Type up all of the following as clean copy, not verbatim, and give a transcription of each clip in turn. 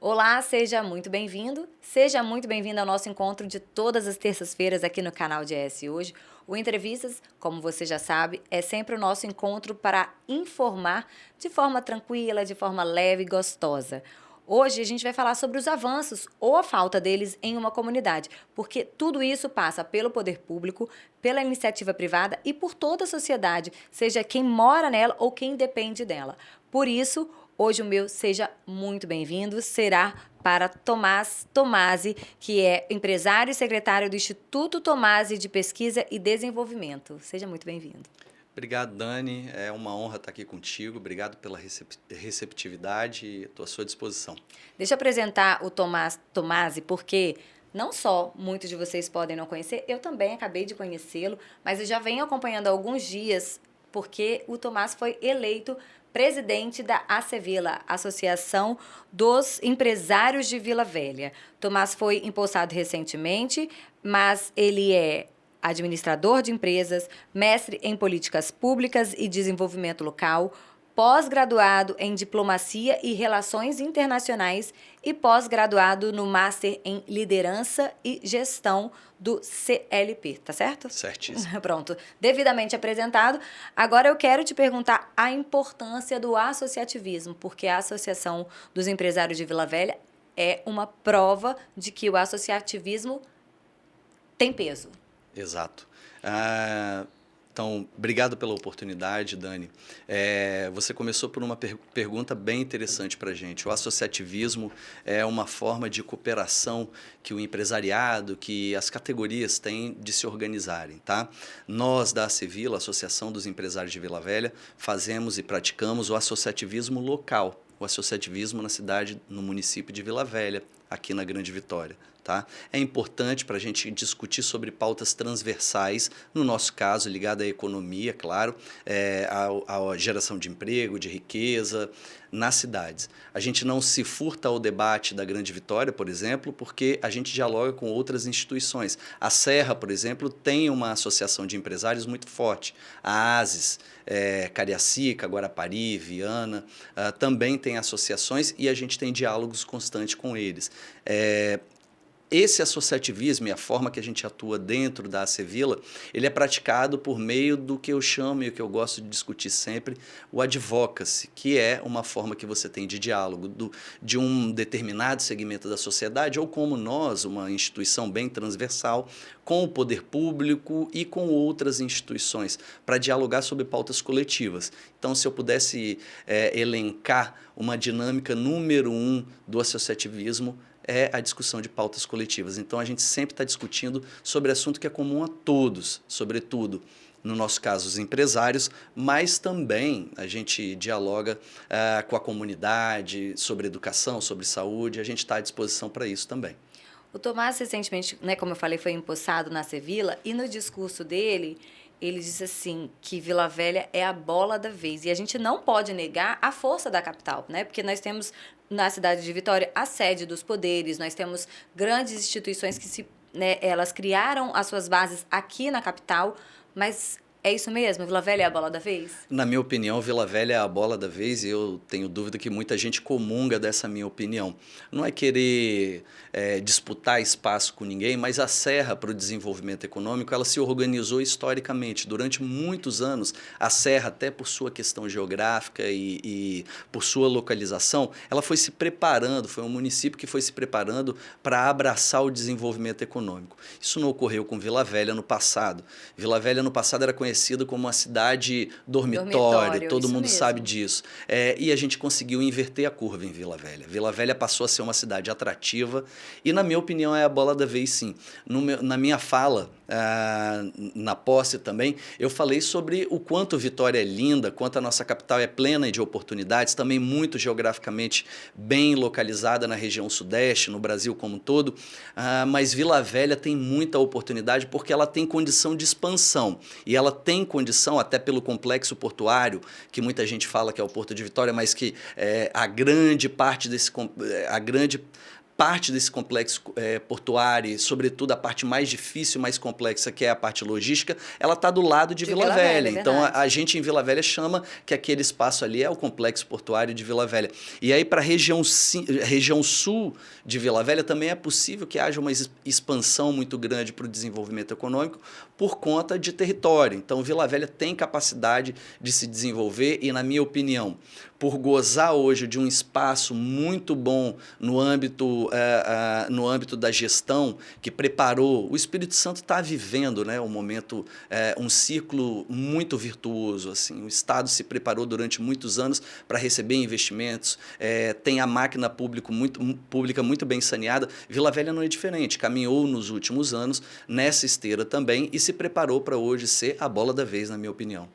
Olá, seja muito bem-vindo. Seja muito bem-vindo ao nosso encontro de todas as terças-feiras aqui no canal de ES Hoje. O Entrevistas, como você já sabe, é sempre o nosso encontro para informar de forma tranquila, de forma leve e gostosa. Hoje a gente vai falar sobre os avanços ou a falta deles em uma comunidade, porque tudo isso passa pelo poder público, pela iniciativa privada e por toda a sociedade, seja quem mora nela ou quem depende dela. Por isso, hoje o meu seja muito bem-vindo será para Tomás Tomasi, que é empresário e secretário do Instituto Tomasi de Pesquisa e Desenvolvimento. Seja muito bem-vindo. Obrigado, Dani. É uma honra estar aqui contigo. Obrigado pela receptividade e estou à sua disposição. Deixa eu apresentar o Tomás Tomasi, porque não só muitos de vocês podem não conhecer, eu também acabei de conhecê-lo, mas eu já venho acompanhando há alguns dias, porque o Tomás foi eleito presidente da ACVila, Associação dos Empresários de Vila Velha. Tomás foi empossado recentemente, mas ele é administrador de empresas, mestre em políticas públicas e desenvolvimento local, pós-graduado em Diplomacia e Relações Internacionais e pós-graduado no Master em Liderança e Gestão do CLP, tá certo? Certíssimo. Pronto, devidamente apresentado. Agora eu quero te perguntar a importância do associativismo, porque a Associação dos Empresários de Vila Velha é uma prova de que o associativismo tem peso. Exato. Então, obrigado pela oportunidade, Dani. Você começou por uma pergunta bem interessante para a gente. O associativismo é uma forma de cooperação que o empresariado, que as categorias têm de se organizarem, tá? Nós, da ACVila, Associação dos Empresários de Vila Velha, fazemos e praticamos o associativismo local, o associativismo na cidade, no município de Vila Velha, aqui na Grande Vitória. Tá? É importante para a gente discutir sobre pautas transversais, no nosso caso, ligada à economia, claro, à geração de emprego, de riqueza nas cidades. A gente não se furta ao debate da Grande Vitória, por exemplo, porque a gente dialoga com outras instituições. A Serra, por exemplo, tem uma associação de empresários muito forte. A ASES, Cariacica, Guarapari, Viana, também tem associações e a gente tem diálogos constantes com eles. Esse associativismo e a forma que a gente atua dentro da ACVila, ele é praticado por meio do que eu chamo e o que eu gosto de discutir sempre, o advocacy, que é uma forma que você tem de diálogo de um determinado segmento da sociedade, ou como nós, uma instituição bem transversal, com o poder público e com outras instituições, para dialogar sobre pautas coletivas. Então, se eu pudesse elencar uma dinâmica número 1 do associativismo, é a discussão de pautas coletivas. Então, a gente sempre está discutindo sobre assunto que é comum a todos, sobretudo, no nosso caso, os empresários, mas também a gente dialoga com a comunidade sobre educação, sobre saúde, a gente está à disposição para isso também. O Tomás, recentemente, né, como eu falei, foi empossado na Acevila e no discurso dele, ele disse assim, que Vila Velha é a bola da vez. E a gente não pode negar a força da capital, né? Porque nós temos na cidade de Vitória a sede dos poderes, nós temos grandes instituições que elas criaram as suas bases aqui na capital, mas é isso mesmo? Vila Velha é a bola da vez? Na minha opinião, Vila Velha é a bola da vez e eu tenho dúvida que muita gente comunga dessa minha opinião. Não é querer disputar espaço com ninguém, mas a Serra, para o desenvolvimento econômico, ela se organizou historicamente. Durante muitos anos, a Serra, até por sua questão geográfica e por sua localização, ela foi se preparando, foi um município que foi se preparando para abraçar o desenvolvimento econômico. Isso não ocorreu com Vila Velha no passado. Vila Velha no passado era conhecido como uma cidade dormitório, todo mundo sabe disso. E a gente conseguiu inverter a curva em Vila Velha. Vila Velha passou a ser uma cidade atrativa e, na minha opinião, é a bola da vez, sim. Na minha fala, na posse também, eu falei sobre o quanto Vitória é linda, quanto a nossa capital é plena de oportunidades, também muito geograficamente bem localizada na região sudeste, no Brasil como um todo, mas Vila Velha tem muita oportunidade porque ela tem condição de expansão e ela tem condição, até pelo complexo portuário, que muita gente fala que é o Porto de Vitória, mas que a grande parte desse complexo portuário, sobretudo a parte mais difícil, mais complexa, que é a parte logística, ela está do lado de Vila Velha. Então, a gente em Vila Velha chama que aquele espaço ali é o complexo portuário de Vila Velha. E aí, para a região sul de Vila Velha, também é possível que haja uma expansão muito grande para o desenvolvimento econômico por conta de território. Então, Vila Velha tem capacidade de se desenvolver e, na minha opinião, por gozar hoje de um espaço muito bom no âmbito da gestão, que preparou, o Espírito Santo está vivendo, né, um momento, um ciclo muito virtuoso. Assim, o Estado se preparou durante muitos anos para receber investimentos, tem a máquina pública muito bem saneada. Vila Velha não é diferente, caminhou nos últimos anos nessa esteira também e se preparou para hoje ser a bola da vez, na minha opinião.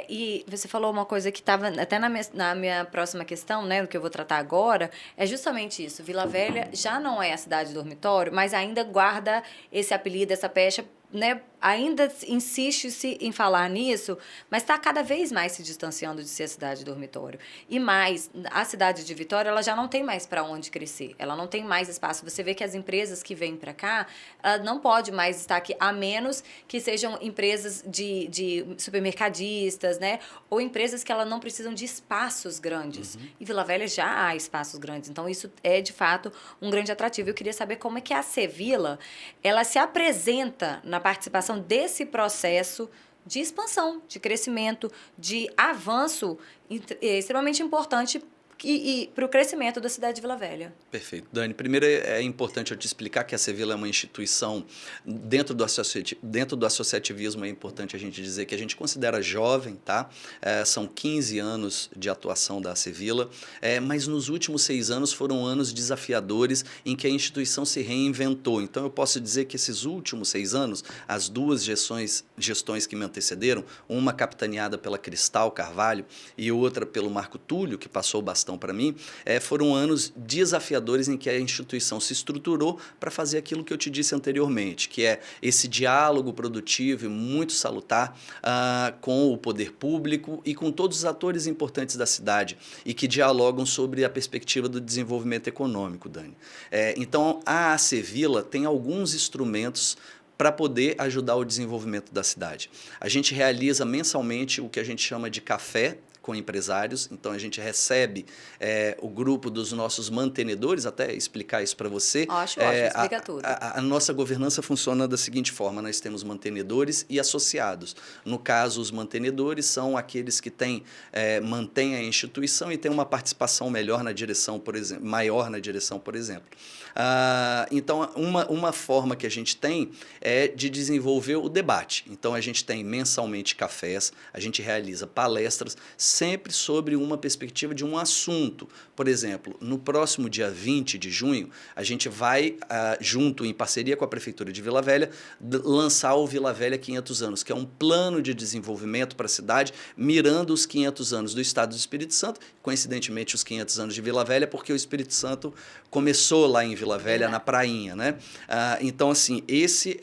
E você falou uma coisa que estava até na minha próxima questão, né, do que eu vou tratar agora, é justamente isso. Vila Velha já não é a cidade dormitório, mas ainda guarda esse apelido, essa pecha, né, ainda insiste-se em falar nisso, mas está cada vez mais se distanciando de ser a cidade dormitório. E mais, a cidade de Vitória, ela já não tem mais para onde crescer, ela não tem mais espaço. Você vê que as empresas que vêm para cá, ela não pode mais estar aqui, a menos que sejam empresas de supermercadistas, né, ou empresas que elas não precisam de espaços grandes. E Vila Velha já há espaços grandes, então isso é, de fato, um grande atrativo. Eu queria saber como é que a Cevila, ela se apresenta na participação desse processo de expansão, de crescimento, de avanço extremamente importante para o crescimento da cidade de Vila Velha. Perfeito. Dani, primeiro é importante eu te explicar que a Cevila é uma instituição, dentro do associativismo é importante a gente dizer que a gente considera jovem, tá? São 15 anos de atuação da Cevila, mas nos últimos 6 anos foram anos desafiadores em que a instituição se reinventou. Então eu posso dizer que esses últimos 6 anos, as duas gestões que me antecederam, uma capitaneada pela Cristal Carvalho e outra pelo Marco Túlio, que passou bastante para mim, foram anos desafiadores em que a instituição se estruturou para fazer aquilo que eu te disse anteriormente, que é esse diálogo produtivo e muito salutar com o poder público e com todos os atores importantes da cidade e que dialogam sobre a perspectiva do desenvolvimento econômico, Dani. Então, a Acevila tem alguns instrumentos para poder ajudar o desenvolvimento da cidade. A gente realiza mensalmente o que a gente chama de café com empresários, então a gente recebe o grupo dos nossos mantenedores, até explicar isso para você. Ótimo, explica tudo. A nossa governança funciona da seguinte forma, nós temos mantenedores e associados. No caso, os mantenedores são aqueles que mantêm a instituição e têm uma participação melhor na direção, por exemplo, maior na direção, por exemplo. Então, uma forma que a gente tem é de desenvolver o debate. Então, a gente tem mensalmente cafés, a gente realiza palestras, sempre sobre uma perspectiva de um assunto. Por exemplo, no próximo dia 20 de junho, a gente vai, junto em parceria com a Prefeitura de Vila Velha, lançar o Vila Velha 500 anos, que é um plano de desenvolvimento para a cidade, mirando os 500 anos do Estado do Espírito Santo, coincidentemente os 500 anos de Vila Velha, porque o Espírito Santo começou lá em Vila Velha, na prainha, né? Então, assim, esse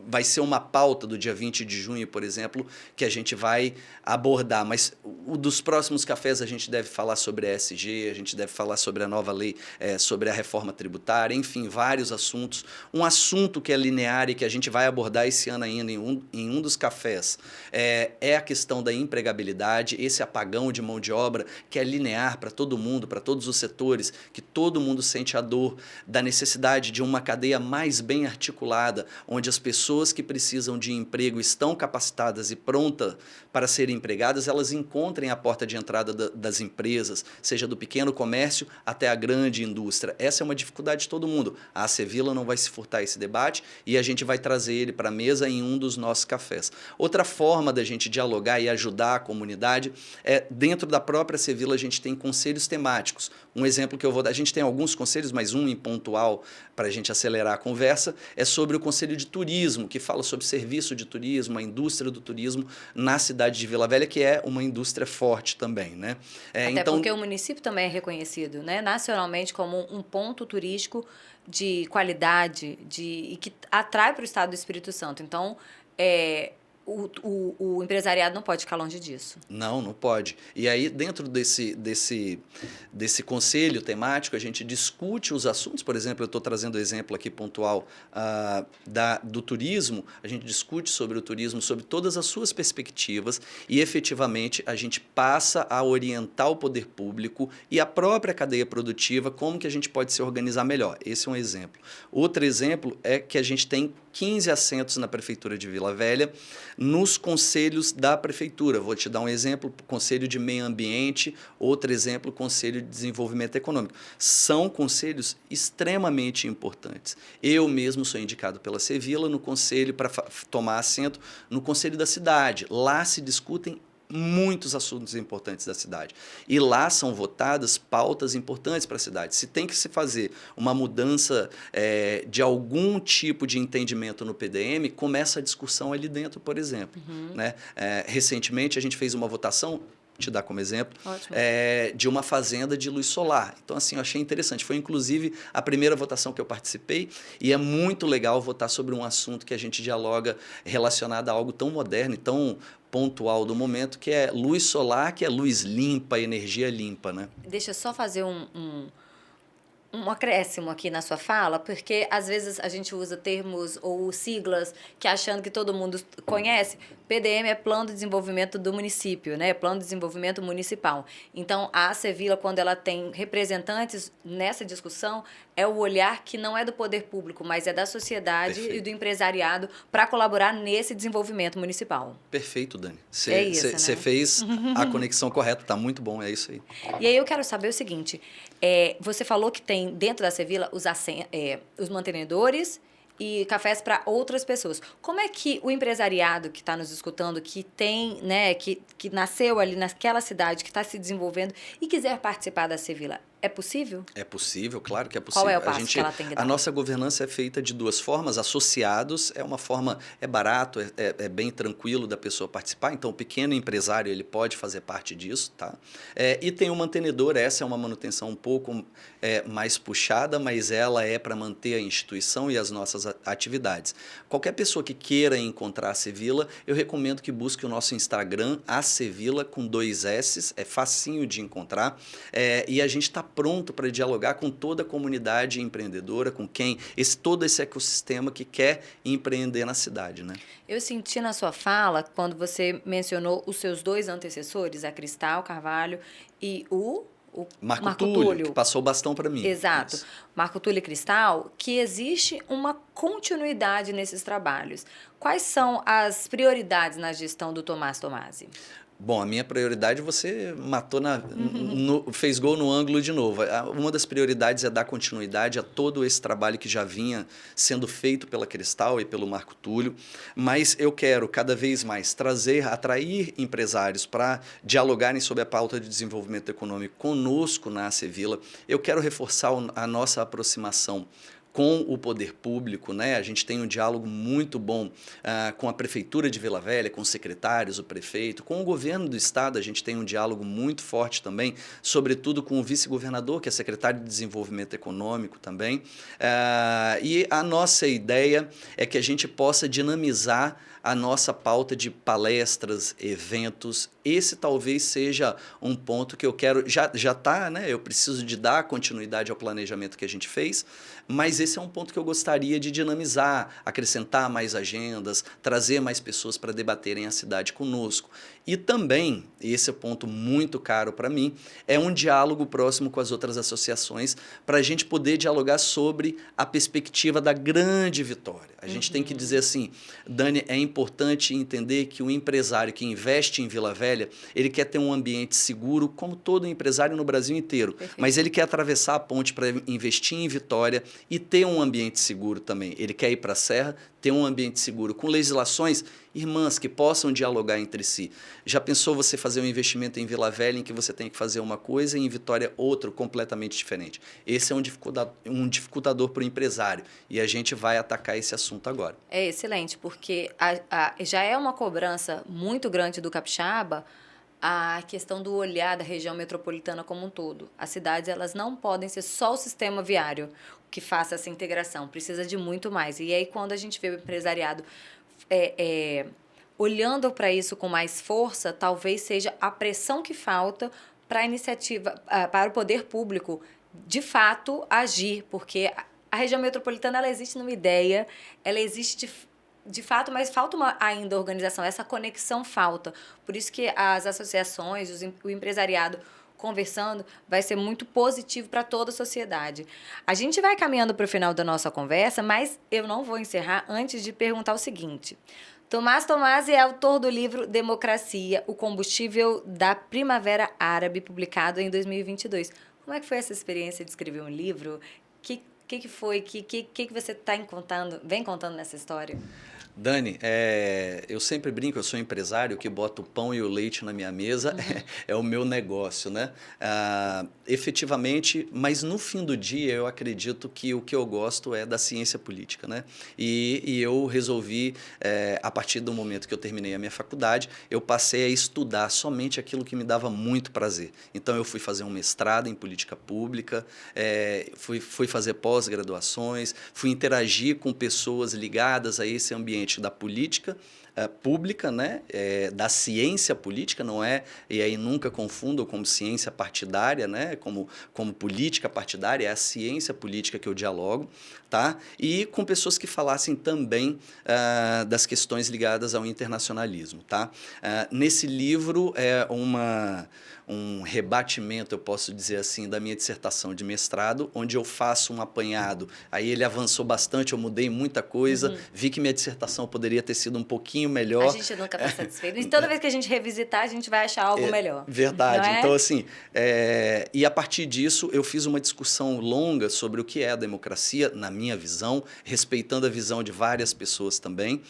vai ser uma pauta do dia 20 de junho, por exemplo, que a gente vai abordar, mas o dos próximos cafés a gente deve falar sobre a ESG, a gente deve falar sobre a nova lei, sobre a reforma tributária, enfim, vários assuntos. Um assunto que é linear e que a gente vai abordar esse ano ainda em um dos cafés é a questão da empregabilidade, esse apagão de mão de obra que é linear para todo mundo, para todos os setores, que todo mundo sente a dor da necessidade de uma cadeia mais bem articulada, onde as pessoas que precisam de emprego estão capacitadas e prontas para serem empregadas, elas encontrem a porta de entrada das empresas, seja do pequeno comércio até a grande indústria. Essa é uma dificuldade de todo mundo. A Acevila não vai se furtar esse debate e a gente vai trazer ele para a mesa em um dos nossos cafés. Outra forma da gente dialogar e ajudar a comunidade dentro da própria Acevila a gente tem conselhos temáticos. Um exemplo que eu vou dar, a gente tem alguns conselhos, mas um em pontual para a gente acelerar a conversa, é sobre o Conselho de Turismo, que fala sobre serviço de turismo, a indústria do turismo na cidade de Vila Velha, que é uma indústria forte também, né? Até porque o município também é reconhecido, né, nacionalmente como um ponto turístico de qualidade e que atrai para o estado do Espírito Santo. Então, o empresariado não pode ficar longe disso. Não, não pode. E aí, dentro desse conselho temático, a gente discute os assuntos. Por exemplo, eu estou trazendo o exemplo aqui pontual do turismo. A gente discute sobre o turismo, sobre todas as suas perspectivas e, efetivamente, a gente passa a orientar o poder público e a própria cadeia produtiva como que a gente pode se organizar melhor. Esse é um exemplo. Outro exemplo é que a gente tem 15 assentos na Prefeitura de Vila Velha, nos conselhos da Prefeitura. Vou te dar um exemplo, Conselho de Meio Ambiente, outro exemplo, Conselho de Desenvolvimento Econômico. São conselhos extremamente importantes. Eu mesmo sou indicado pela Sevilla no conselho para tomar assento no Conselho da Cidade. Lá se discutem muitos assuntos importantes da cidade. E lá são votadas pautas importantes para a cidade. Se tem que se fazer uma mudança de algum tipo de entendimento no PDM, começa a discussão ali dentro, por exemplo. Né? Recentemente, a gente fez uma votação, te dar como exemplo, de uma fazenda de luz solar. Então, assim, eu achei interessante. Foi, inclusive, a primeira votação que eu participei e é muito legal votar sobre um assunto que a gente dialoga relacionado a algo tão moderno e tão pontual do momento, que é luz solar, que é luz limpa, energia limpa, né? Deixa eu só fazer um acréscimo aqui na sua fala, porque às vezes a gente usa termos ou siglas que achando que todo mundo conhece. PDM é Plano de Desenvolvimento do Município, né? Plano de Desenvolvimento Municipal. Então, a Sevilla, quando ela tem representantes nessa discussão, é o olhar que não é do poder público, mas é da sociedade Perfeito. E do empresariado para colaborar nesse desenvolvimento municipal. Perfeito, Dani. né? Você fez a conexão correta, tá muito bom, é isso aí. E aí eu quero saber o seguinte, você falou que tem dentro da Sevilla os mantenedores e cafés para outras pessoas. Como é que o empresariado que está nos escutando, que tem, né, que nasceu ali naquela cidade, que está se desenvolvendo e quiser participar da Sevilla, é possível? É possível, claro que é possível. Qual é o passo que ela tem que dar? A nossa governança é feita de duas formas. Associados é uma forma, é barato, é bem tranquilo da pessoa participar. Então, o pequeno empresário ele pode fazer parte disso, tá? E tem o mantenedor, essa é uma manutenção um pouco mais puxada, mas ela é para manter a instituição e as nossas atividades. Qualquer pessoa que queira encontrar a Sevilla, eu recomendo que busque o nosso Instagram, a Sevilla, com 2 S's, é facinho de encontrar. E a gente está pronto para dialogar com toda a comunidade empreendedora, com todo esse ecossistema que quer empreender na cidade, né? Eu senti na sua fala, quando você mencionou os seus 2 antecessores, a Cristal Carvalho e o Marco Túlio, que passou o bastão para mim. Exato. Isso. Marco Túlio e Cristal, que existe uma continuidade nesses trabalhos. Quais são as prioridades na gestão do Tomás Tomasi? Bom, a minha prioridade você matou, fez gol no ângulo de novo. Uma das prioridades é dar continuidade a todo esse trabalho que já vinha sendo feito pela Cristal e pelo Marco Túlio, mas eu quero cada vez mais atrair empresários para dialogarem sobre a pauta de desenvolvimento econômico conosco na Sevilla. Eu quero reforçar a nossa aproximação com o poder público, né? A gente tem um diálogo muito bom com a Prefeitura de Vila Velha, com os secretários, o prefeito, com o governo do estado, a gente tem um diálogo muito forte também, sobretudo com o vice-governador, que é secretário de Desenvolvimento Econômico também. E a nossa ideia é que a gente possa dinamizar a nossa pauta de palestras, eventos. Esse talvez seja um ponto que eu quero... Já está, né? Eu preciso de dar continuidade ao planejamento que a gente fez, mas esse é um ponto que eu gostaria de dinamizar, acrescentar mais agendas, trazer mais pessoas para debaterem a cidade conosco. E também, esse é um ponto muito caro para mim, é um diálogo próximo com as outras associações para a gente poder dialogar sobre a perspectiva da grande vitória. A gente tem que dizer assim, Dani, é importante entender que o empresário que investe em Vila Velha, ele quer ter um ambiente seguro, como todo empresário no Brasil inteiro. Perfeito. Mas ele quer atravessar a ponte para investir em Vitória e ter um ambiente seguro também. Ele quer ir para a Serra, ter um ambiente seguro, com legislações irmãs que possam dialogar entre si. Já pensou você fazer um investimento em Vila Velha em que você tem que fazer uma coisa e em Vitória outro completamente diferente? Esse é um dificultador para o empresário e a gente vai atacar esse assunto agora. É excelente, porque já é uma cobrança muito grande do capixaba a questão do olhar da região metropolitana como um todo. As cidades elas não podem ser só o sistema viário que faça essa integração, precisa de muito mais. E aí, quando a gente vê o empresariado olhando para isso com mais força, talvez seja a pressão que falta para a iniciativa, para o poder público, de fato, agir, porque a região metropolitana ela existe numa ideia, ela existe de fato, mas falta ainda organização, essa conexão falta. Por isso que as associações, o empresariado conversando vai ser muito positivo para toda a sociedade. A gente vai caminhando para o final da nossa conversa, mas eu não vou encerrar antes de perguntar o seguinte. Tomás Tomasi é autor do livro Democracia, o combustível da Primavera Árabe, publicado em 2022. Como é que foi essa experiência de escrever um livro? Que foi? O que você vem contando nessa história? Dani, eu sempre brinco, eu sou empresário que bota o pão e o leite na minha mesa, é o meu negócio, né? Efetivamente, mas no fim do dia eu acredito que o que eu gosto é da ciência política, né? E eu resolvi, a partir do momento que eu terminei a minha faculdade, eu passei a estudar somente aquilo que me dava muito prazer. Então eu fui fazer um mestrado em política pública, fui fazer pós-graduações, fui interagir com pessoas ligadas a esse ambiente da política pública, né? Da ciência política, não é? E aí nunca confundam como ciência partidária, né? Como política partidária, é a ciência política que eu dialogo, tá? E com pessoas que falassem também das questões ligadas ao internacionalismo, tá? Nesse livro é um rebatimento, eu posso dizer assim, da minha dissertação de mestrado, onde eu faço um apanhado. Aí ele avançou bastante, eu mudei muita coisa, vi que minha dissertação poderia ter sido um pouquinho melhor. A gente nunca está satisfeito. E toda vez que a gente revisitar, a gente vai achar algo melhor. Verdade. Não é? Então, assim, e a partir disso, eu fiz uma discussão longa sobre o que é a democracia, na minha visão, respeitando a visão de várias pessoas também.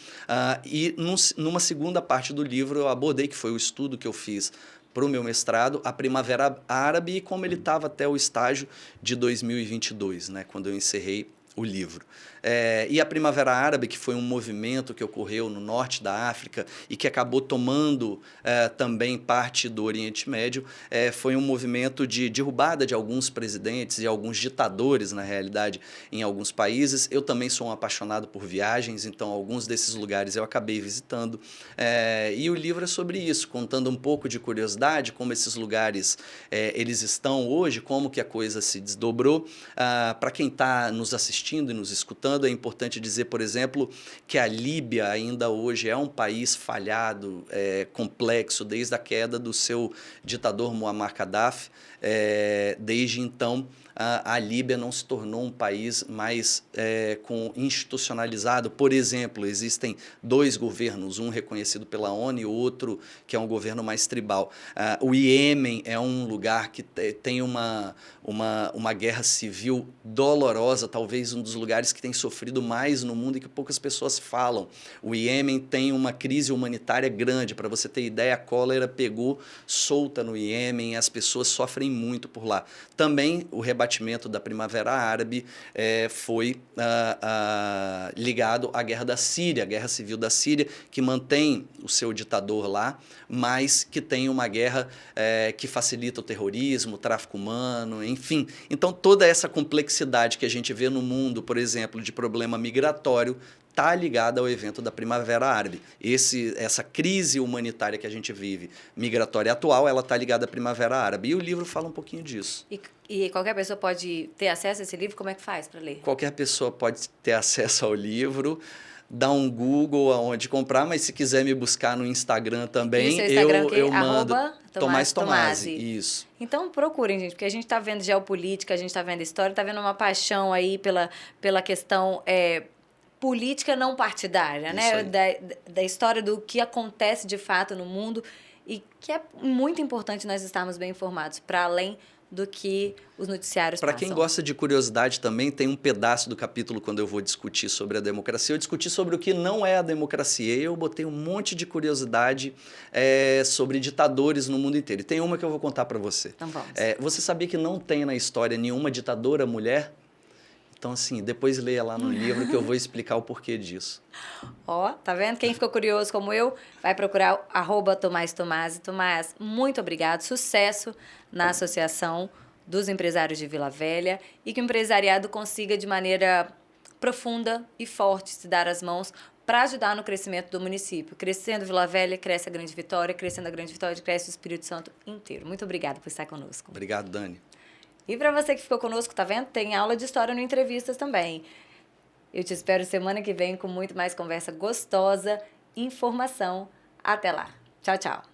E numa segunda parte do livro, eu abordei, que foi o estudo que eu fiz para o meu mestrado, a Primavera Árabe e como ele estava até o estágio de 2022, né, quando eu encerrei o livro. E a Primavera Árabe, que foi um movimento que ocorreu no norte da África e que acabou tomando também parte do Oriente Médio, foi um movimento de derrubada de alguns presidentes e alguns ditadores, na realidade, em alguns países. Eu também sou um apaixonado por viagens, então alguns desses lugares eu acabei visitando. E o livro é sobre isso, contando um pouco de curiosidade, como esses lugares eles estão hoje, como que a coisa se desdobrou. Para quem está nos assistindo e nos escutando, é importante dizer, por exemplo, que a Líbia ainda hoje é um país falhado, complexo, desde a queda do seu ditador Muammar Gaddafi. Desde então, a Líbia não se tornou um país mais institucionalizado. Por exemplo, existem dois governos, um reconhecido pela ONU e outro que é um governo mais tribal. O Iêmen é um lugar que tem uma guerra civil dolorosa, talvez um dos lugares que tem sofrido mais no mundo e que poucas pessoas falam. O Iêmen tem uma crise humanitária grande. Para você ter ideia, a cólera pegou solta no Iêmen, as pessoas sofrem muito por lá. Também o rebatimento da Primavera Árabe foi ligado à guerra da Síria, a guerra civil da Síria, que mantém o seu ditador lá, mas que tem uma guerra que facilita o terrorismo, o tráfico humano, enfim. Então, toda essa complexidade que a gente vê no mundo, por exemplo, de problema migratório, está ligada ao evento da Primavera Árabe. Essa crise humanitária que a gente vive, migratória atual, ela está ligada à Primavera Árabe. E o livro fala um pouquinho disso. E qualquer pessoa pode ter acesso a esse livro? Como é que faz para ler? Qualquer pessoa pode ter acesso ao livro. Dá um Google aonde comprar, mas se quiser me buscar no Instagram também, eu mando. Tomás Tomasi. Isso. Então procurem, gente, porque a gente está vendo geopolítica, a gente está vendo história, está vendo uma paixão aí pela questão política não partidária, né? Da história do que acontece de fato no mundo e que é muito importante nós estarmos bem informados, para além do que os noticiários passam. Para quem gosta de curiosidade também, tem um pedaço do capítulo quando eu vou discutir sobre a democracia. Eu discuti sobre o que não é a democracia e eu botei um monte de curiosidade sobre ditadores no mundo inteiro. E tem uma que eu vou contar para você. Então vamos. Você sabia que não tem na história nenhuma ditadora mulher? Então, assim, depois leia lá no livro que eu vou explicar o porquê disso. Tá vendo? Quem ficou curioso como eu, vai procurar @Tomás Tomasi. Tomás, muito obrigado. Sucesso na Associação dos Empresários de Vila Velha e que o empresariado consiga, de maneira profunda e forte, se dar as mãos para ajudar no crescimento do município. Crescendo Vila Velha, cresce a Grande Vitória, crescendo a Grande Vitória, cresce o Espírito Santo inteiro. Muito obrigada por estar conosco. Obrigado, Dani. E para você que ficou conosco, tá vendo? Tem aula de história no Entrevistas também. Eu te espero semana que vem com muito mais conversa gostosa, informação. Até lá. Tchau, tchau.